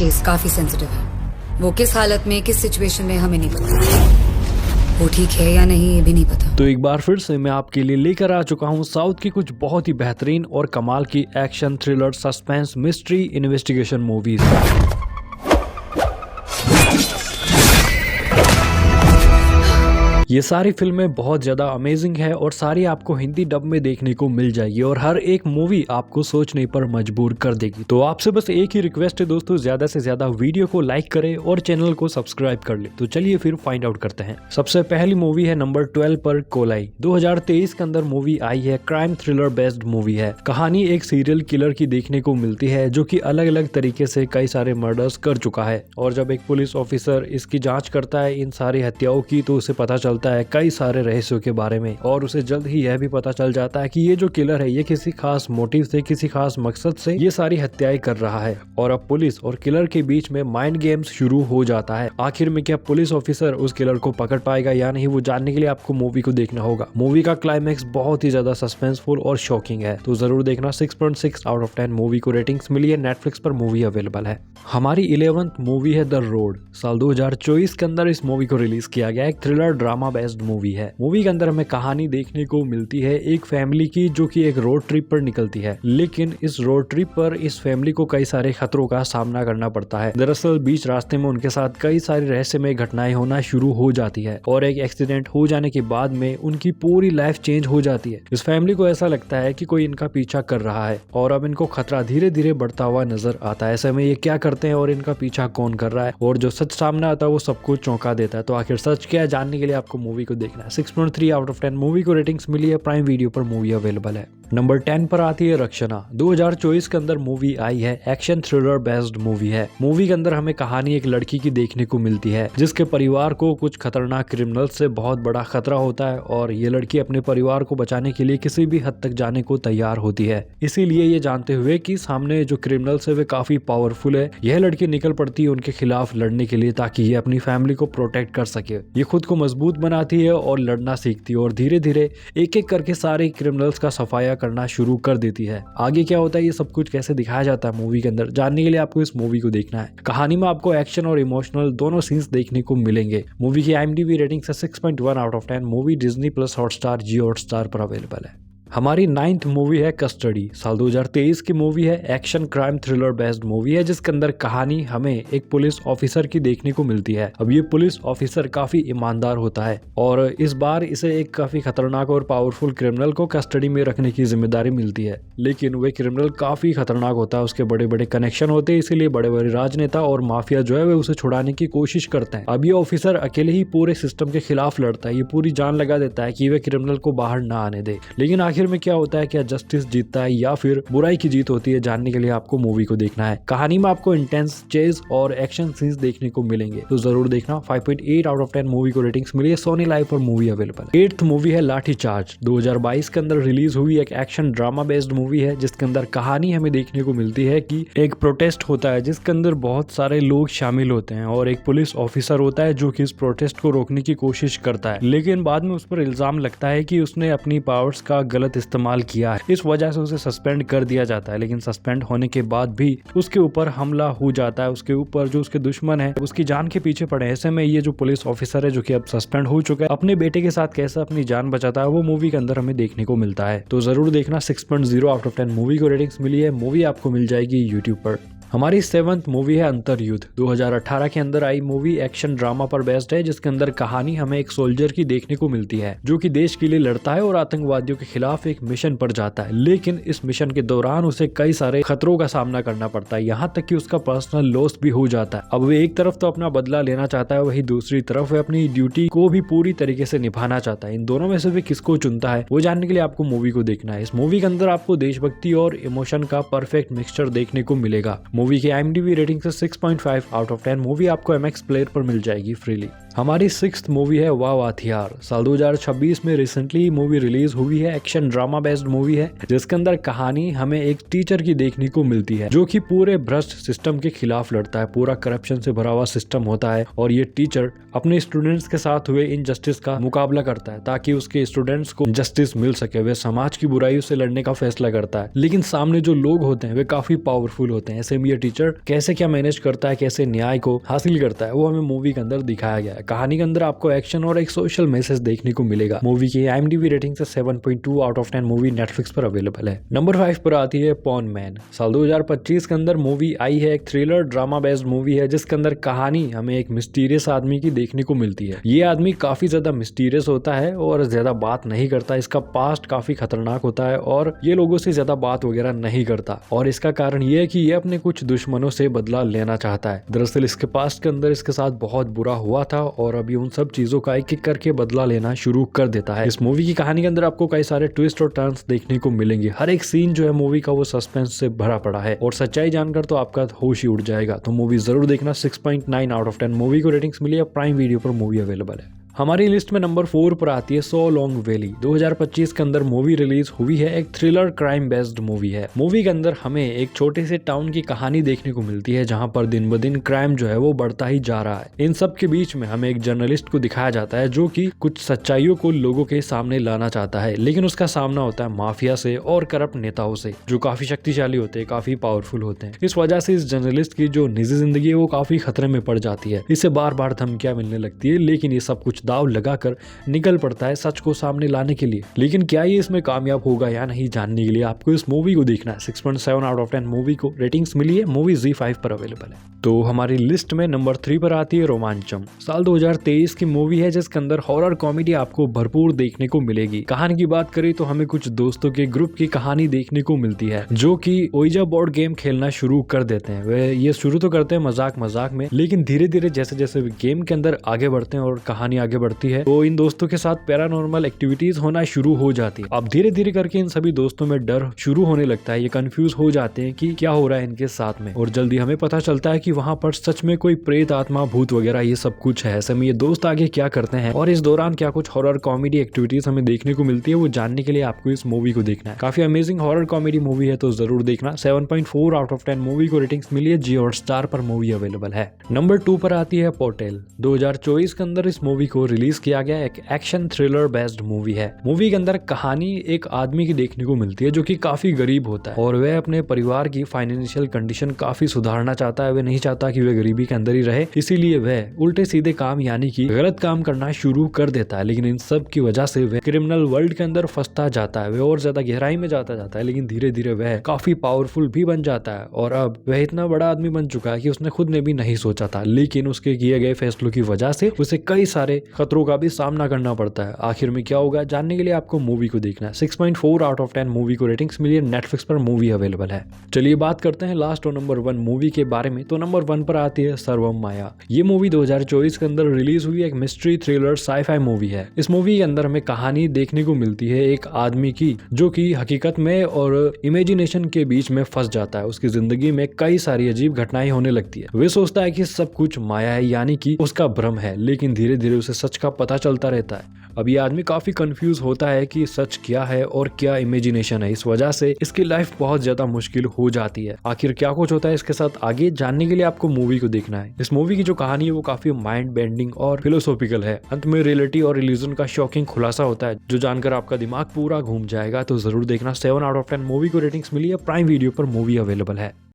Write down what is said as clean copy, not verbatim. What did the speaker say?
Case काफी sensitive है। वो किस हालत में, किस सिचुएशन में, हमें नहीं पता। वो ठीक है या नहीं ये भी नहीं पता। तो एक बार फिर से मैं आपके लिए लेकर आ चुका हूँ साउथ की कुछ बहुत ही बेहतरीन और कमाल की action, thriller, suspense, mystery, investigation movies. ये सारी फिल्में बहुत ज्यादा अमेजिंग है और सारी आपको हिंदी डब में देखने को मिल जाएगी और हर एक मूवी आपको सोचने पर मजबूर कर देगी। तो आपसे बस एक ही रिक्वेस्ट है दोस्तों, ज्यादा से ज्यादा वीडियो को लाइक करें और चैनल को सब्सक्राइब कर ले। तो चलिए फिर फाइंड आउट करते हैं। सबसे पहली मूवी है नंबर 12 पर कोलाई। 2023 के अंदर मूवी आई है। क्राइम थ्रिलर बेस्ड मूवी है। कहानी एक सीरियल किलर की देखने को मिलती है जो कि अलग अलग तरीके से कई सारे मर्डर्स कर चुका है और जब एक पुलिस ऑफिसर इसकी जांच करता है इन सारी हत्याओं की तो उसे पता चलता है कई सारे रहस्यों के बारे में और उसे जल्द ही यह भी पता चल जाता है कि ये जो किलर है ये किसी खास मोटिव से, किसी खास मकसद से ये सारी हत्याएं कर रहा है। और अब पुलिस और किलर के बीच में माइंड गेम्स शुरू हो जाता है। आखिर में क्या पुलिस ऑफिसर उस किलर को पकड़ पाएगा या नहीं, वो जानने के लिए आपको मूवी को देखना होगा। मूवी का क्लाइमैक्स बहुत ही ज्यादा सस्पेंसफुल और शॉकिंग है, तो जरूर देखना। 6.6 आउट ऑफ 10 मूवी को रेटिंग्स मिली है। नेटफ्लिक्स पर मूवी अवेलेबल है। हमारी 11th मूवी है द रोड। साल 2024 के अंदर इस मूवी को रिलीज किया गया। एक थ्रिलर ड्रामा बेस्ड मूवी है। मूवी के अंदर हमें कहानी देखने को मिलती है एक फैमिली की जो कि एक रोड ट्रिप पर निकलती है, लेकिन इस रोड ट्रिप पर इस फैमिली को कई सारे खतरों का सामना करना पड़ता है। दरअसल बीच रास्ते में उनके साथ कई सारी रहस्यमय घटनाएं होना शुरू हो जाती है और एक एक्सीडेंट हो जाने के बाद में उनकी पूरी लाइफ चेंज हो जाती है। इस फैमिली को ऐसा लगता है कि कोई इनका पीछा कर रहा है और अब इनको खतरा धीरे धीरे बढ़ता हुआ नजर आता है। ऐसे में ये क्या करते हैं और इनका पीछा कौन कर रहा है और जो सच सामने आता है वो सबको चौंका देता है। तो आखिर सच क्या है, जानने के लिए आपको मूवी को देखना है। 6.3 आउट ऑफ 10 मूवी को रेटिंग्स मिली है। प्राइम वीडियो पर मूवी अवेलेबल है। नंबर 10 पर आती है रक्षना। 2024 के अंदर मूवी आई है। एक्शन थ्रिलर बेस्ड मूवी है। मूवी के अंदर हमें कहानी एक लड़की की देखने को मिलती है जिसके परिवार को कुछ खतरनाक क्रिमिनल से बहुत बड़ा खतरा होता है और ये लड़की अपने परिवार को बचाने के लिए किसी भी हद तक जाने को तैयार होती है। इसीलिए ये जानते हुए कि सामने जो क्रिमिनल्स है वे काफी पावरफुल है, यह लड़की निकल पड़ती है उनके खिलाफ लड़ने के लिए ताकि ये अपनी फैमिली को प्रोटेक्ट कर सके। ये खुद को मजबूत बनाती है और लड़ना सीखती है और धीरे धीरे एक एक करके सारे क्रिमिनल्स का सफाया करना शुरू कर देती है। आगे क्या होता है, ये सब कुछ कैसे दिखाया जाता है मूवी के अंदर, जानने के लिए आपको इस मूवी को देखना है। कहानी में आपको एक्शन और इमोशनल दोनों सीन्स देखने को मिलेंगे। मूवी की IMDb रेटिंग है 6.1 out of 10। Movie Disney plus Hotstar, Jio Hotstar पर अवेलेबल है। हमारी 9th मूवी है कस्टडी। साल 2023 की मूवी है। Action crime thriller based movie है जिसके अंदर कहानी हमें एक पुलिस ऑफिसर की देखने को मिलती है। अब ये पुलिस ऑफिसर काफी ईमानदार होता है और इस बार इसे एक काफी खतरनाक और पावरफुल क्रिमिनल को कस्टडी में रखने की जिम्मेदारी मिलती है, लेकिन वह क्रिमिनल काफी खतरनाक होता है। उसके बड़े बड़े कनेक्शन होते हैं, इसीलिए बड़े बड़े राजनेता और माफिया जो है वे उसे छुड़ाने की कोशिश करते हैं। अब ये ऑफिसर अकेले ही पूरे सिस्टम के खिलाफ लड़ता है। ये पूरी जान लगा देता है कि वह क्रिमिनल को बाहर ना आने दे, लेकिन आखिर में क्या होता है, क्या जस्टिस जीतता है या फिर बुराई की जीत होती है, जानने के लिए आपको मूवी को देखना है। कहानी में आपको इंटेंस चेज और एक्शन सीन्स देखने को मिलेंगे, तो जरूर देखना। 5.8 आउट ऑफ 10 मूवी को रेटिंग्स मिली है। सोनी लाइव पर मूवी अवेलेबल। 8th मूवी है लाठी चार्ज। 2022 के अंदर रिलीज हुई एक एक्शन ड्रामा बेस्ड मूवी है जिसके अंदर कहानी हमें देखने को मिलती है कि एक प्रोटेस्ट होता है जिसके अंदर बहुत सारे लोग शामिल होते हैं और एक पुलिस ऑफिसर होता है जो कि इस प्रोटेस्ट को रोकने की कोशिश करता है, लेकिन बाद में उस पर इल्जाम लगता है कि उसने अपनी पावर्स का गलत इस्तेमाल किया है। इस वजह से उसे सस्पेंड कर दिया जाता है, लेकिन सस्पेंड होने के बाद भी उसके ऊपर हमला हो जाता है। उसके ऊपर जो उसके दुश्मन है उसकी जान के पीछे पड़े। ऐसे में ये जो पुलिस ऑफिसर है जो कि अब सस्पेंड हो चुका है, अपने बेटे के साथ कैसे अपनी जान बचाता है वो मूवी के अंदर हमें देखने को मिलता है, तो जरूर देखना। 6.0 आउट ऑफ 10 मूवी को रेटिंग्स मिली है। मूवी आपको मिल जाएगी यूट्यूब पर। हमारी 7th मूवी है अंतर्युद्ध। 2018 के अंदर आई मूवी एक्शन ड्रामा पर बेस्ड है जिसके अंदर कहानी हमें एक सोल्जर की देखने को मिलती है जो कि देश के लिए लड़ता है और आतंकवादियों के खिलाफ एक मिशन पर जाता है, लेकिन इस मिशन के दौरान उसे कई सारे खतरों का सामना करना पड़ता है, यहाँ तक कि उसका पर्सनल लॉस भी हो जाता है। अब वो एक तरफ तो अपना बदला लेना चाहता है, वही दूसरी तरफ वह अपनी ड्यूटी को भी पूरी तरीके से निभाना चाहता है। इन दोनों में से वे किसको चुनता है वो जानने के लिए आपको मूवी को देखना है। इस मूवी के अंदर आपको देशभक्ति और इमोशन का परफेक्ट मिक्सचर देखने को मिलेगा। मूवी की IMDb रेटिंग से 6.5 आउट ऑफ 10। मूवी आपको MX प्लेयर पर मिल जाएगी फ्रीली। हमारी 6th मूवी है वाव हथियार। साल 2026 में रिसेंटली मूवी रिलीज हुई है। एक्शन ड्रामा बेस्ड मूवी है जिसके अंदर कहानी हमें एक टीचर की देखने को मिलती है जो कि पूरे भ्रष्ट सिस्टम के खिलाफ लड़ता है। पूरा करप्शन से भरा हुआ सिस्टम होता है और ये टीचर अपने स्टूडेंट्स के साथ हुए इनजस्टिस का मुकाबला करता है ताकि उसके स्टूडेंट्स को जस्टिस मिल सके। वे समाज की बुराइयों से लड़ने का फैसला करता है, लेकिन सामने जो लोग होते हैं वे काफी पावरफुल होते हैं। ऐसे में ये टीचर कैसे क्या मैनेज करता है, कैसे न्याय को हासिल करता है, वो हमें मूवी के अंदर दिखाया गया है। कहानी के अंदर आपको एक्शन और एक सोशल मैसेज देखने को मिलेगा। मूवी की IMDb रेटिंग से 7.2 आउट ऑफ 10 मूवी नेटफ्लिक्स पर अवेलेबल है। नंबर 5 पर आती है पॉन मैन। साल 2025 के अंदर मूवी आई है। एक थ्रिलर ड्रामा बेस्ड मूवी है जिसके अंदर कहानी हमें एक मिस्टीरियस आदमी की देखने को मिलती है। ये आदमी काफी ज्यादा मिस्टीरियस होता है और ज्यादा बात नहीं करता। इसका पास्ट काफी खतरनाक होता है और ये लोगों से ज्यादा बात वगैरह नहीं करता और इसका कारण ये है कि ये अपने कुछ दुश्मनों से बदला लेना चाहता है। दरअसल इसके पास्ट के अंदर इसके साथ बहुत बुरा हुआ था और अभी उन सब चीजों का एक एक करके बदला लेना शुरू कर देता है। इस मूवी की कहानी के अंदर आपको कई सारे ट्विस्ट और टर्न्स देखने को मिलेंगे। हर एक सीन जो है मूवी का वो सस्पेंस से भरा पड़ा है और सच्चाई जानकर तो आपका होश ही उड़ जाएगा। तो मूवी जरूर देखना। 6.9 आउट ऑफ 10 मूवी को रेटिंग्स मिली है। प्राइम वीडियो पर मूवी अवेलेबल है। हमारी लिस्ट में नंबर 4 पर आती है सो लॉन्ग वैली। 2025 के अंदर मूवी रिलीज हुई है। एक थ्रिलर क्राइम बेस्ड मूवी है। मूवी के अंदर हमें एक छोटे से टाउन की कहानी देखने को मिलती है जहां पर दिन ब दिन क्राइम जो है वो बढ़ता ही जा रहा है। इन सब के बीच में हमें एक जर्नलिस्ट को दिखाया जाता है जो कि कुछ सच्चाइयों को लोगों के सामने लाना चाहता है, लेकिन उसका सामना होता है माफिया से और करप्ट नेताओं से जो काफी शक्तिशाली होते हैं, काफी पावरफुल होते हैं। इस वजह से इस जर्नलिस्ट की जो निजी जिंदगी है वो काफी खतरे में पड़ जाती है। इसे बार बार धमकियां मिलने लगती है, लेकिन ये सब कुछ दाव लगाकर निकल पड़ता है सच को सामने लाने के लिए। लेकिन क्या ये इसमें कामयाब होगा या नहीं, जानने के लिए आपको इस मूवी को देखना है। 6.7 आउट ऑफ 10 मूवी को रेटिंग्स मिली है। मूवी ZEE5 पर अवेलेबल है। तो हमारी लिस्ट में नंबर 3 पर आती है रोमांचम। साल 2023 की मूवी है जिसके अंदर हॉरर कॉमेडी आपको भरपूर देखने को मिलेगी। कहानी की बात करें तो हमें कुछ दोस्तों के ग्रुप की कहानी देखने को मिलती है जो कि ओइजा बोर्ड गेम खेलना शुरू कर देते हैं। वे ये शुरू तो करते हैं मजाक मजाक में, लेकिन धीरे धीरे जैसे जैसे गेम के अंदर आगे बढ़ते हैं और कहानी आगे बढ़ती है तो इन दोस्तों के साथ पैरानॉर्मल एक्टिविटीज होना शुरू हो जाती है। अब धीरे धीरे करके इन सभी दोस्तों में डर शुरू होने लगता है। ये कंफ्यूज हो जाते हैं कि क्या हो रहा है इनके साथ में, और जल्दी हमें पता चलता है कि वहाँ पर सच में कोई प्रेत आत्मा भूत वगैरह ये सब कुछ है। ऐसे में ये दोस्त आगे क्या करते हैं और इस दौरान क्या कुछ हॉरर कॉमेडी एक्टिविटीज हमें देखने को मिलती है, वो जानने के लिए आपको इस मूवी को देखना है। काफी अमेजिंग हॉरर कॉमेडी मूवी है तो जरूर देखना। 7.4 आउट ऑफ 10 मूवी को रेटिंग्स मिली है। Jio Hotstar पर मूवी अवेलेबल है। नंबर 2 पर आती है पोर्टल। 2024 के अंदर इस मूवी को रिलीज किया गया। एक एक्शन थ्रिलर बेस्ड मूवी है। मूवी के अंदर कहानी एक आदमी की देखने को मिलती है जो कि काफी गरीब होता है और वह अपने परिवार की फाइनेंशियल कंडीशन काफी सुधारना चाहता है। वह नहीं चाहता कि वह गरीबी के अंदर ही रहे, इसीलिए वह उल्टे सीधे काम यानी कि गलत काम करना शुरू कर देता है। लेकिन इन सब की वजह से वह क्रिमिनल वर्ल्ड के अंदर फंसता जाता है। वह और ज्यादा गहराई में जाता जाता है, लेकिन धीरे धीरे वह काफी पावरफुल भी बन जाता है और अब वह इतना बड़ा आदमी बन चुका है कि उसने खुद ने भी नहीं सोचा था, लेकिन उसके किए गए फैसलों की वजह से उसे कई सारे खतरों का भी सामना करना पड़ता है। आखिर में क्या होगा, जानने के लिए आपको मूवी को देखना है। 6.4 आउट ऑफ 10 मूवी को रेटिंग्स मिली है। नेटफ्लिक्स पर मूवी अवेलेबल है। चलिए बात करते हैं लास्ट और नंबर 1 मूवी के बारे में। तो नंबर 1 पर आती है सर्वम माया। ये मूवी 2024 के अंदर रिलीज हुई एक मिस्ट्री थ्रिलर साइफाई मूवी है। इस मूवी के अंदर हमें कहानी देखने को मिलती है एक आदमी की जो कि हकीकत में और इमेजिनेशन के बीच में फंस जाता है। उसकी जिंदगी में कई सारी अजीब घटनाएं होने लगती है। वे सोचता है कि सब कुछ माया है, यानी कि उसका भ्रम है, लेकिन धीरे धीरे उसे सच का पता चलता रहता है। अब ये आदमी काफी कंफ्यूज होता है कि सच क्या है और क्या इमेजिनेशन है। इस वजह से इसकी लाइफ बहुत ज्यादा मुश्किल हो जाती है। आखिर क्या कुछ होता है इसके साथ आगे, जानने के लिए आपको मूवी को देखना है। इस मूवी की जो कहानी है वो काफी माइंड बेंडिंग और फिलोसॉफिकल है। अंत में रियलिटी और रिलीजन का शॉकिंग खुलासा होता है जो जानकर आपका दिमाग पूरा घूम जाएगा। तो जरूर देखना। 7 आउट ऑफ 10 मूवी को रेटिंग्स मिली है। प्राइम वीडियो पर मूवी अवेलेबल है।